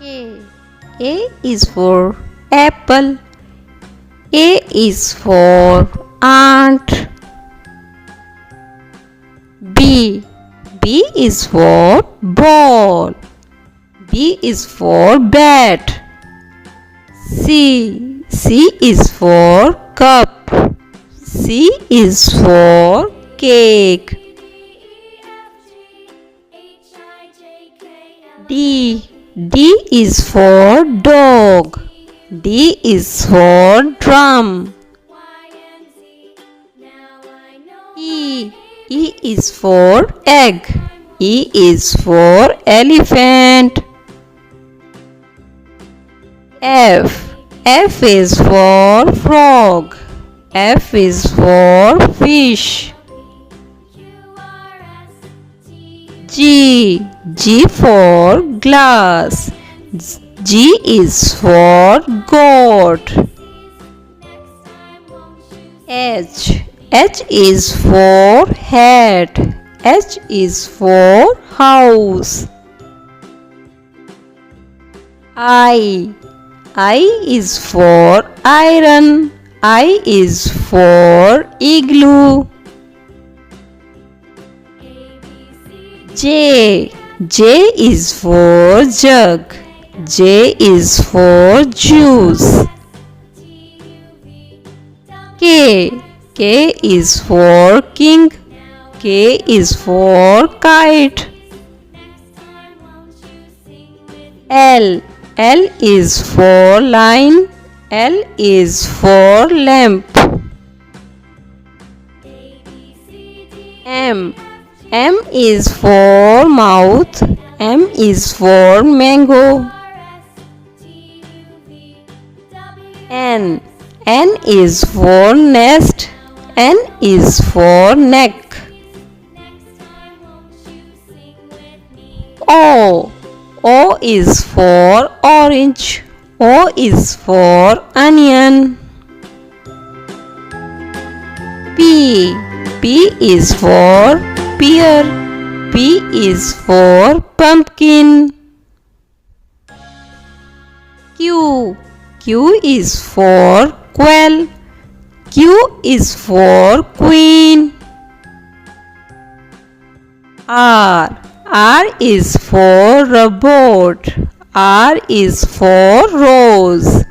A. A is for apple. A is for ant. B. B is for ball. B is for bat. C. C is for cup. C is for cake. D. D is for dog. D is for drum. E. E is for egg. E is for elephant. F. F is for frog. F is for fish. G. G for glass. G is for goat. H. H is for hat. H is for house. I. I is for iron. I is for igloo. J. J is for jug. J is for juice. K. K is for king. K is for kite. L. L is for line. L is for lamp. M. M is for mouth. M is for mango. N. N is for nest. N is for neck. O. O is for orange. O is for onion. P. P is for pear. P is for pumpkin. Q. Q is for quail. Q is for queen. R. R is for robot. R is for rose.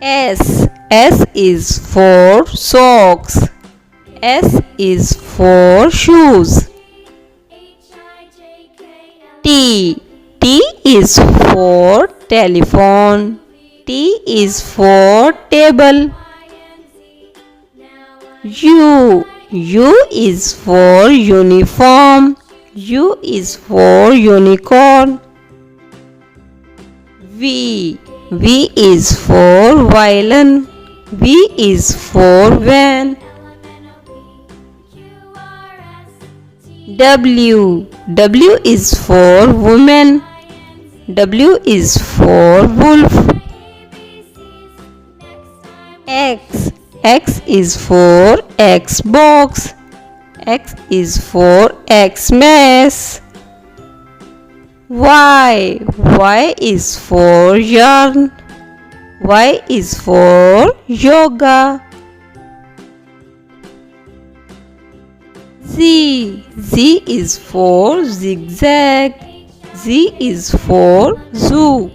S. S is for socks. S is for shoes. T. T is for telephone. T is for table. U. U is for uniform. U is for unicorn. V. V is for violin. V is for van. W. W is for woman. W is for wolf. X. X is for Xbox. X is for Xmas. Y. Y is for yarn. Y is for yoga. Z. Z is for zigzag. Z is for zoo.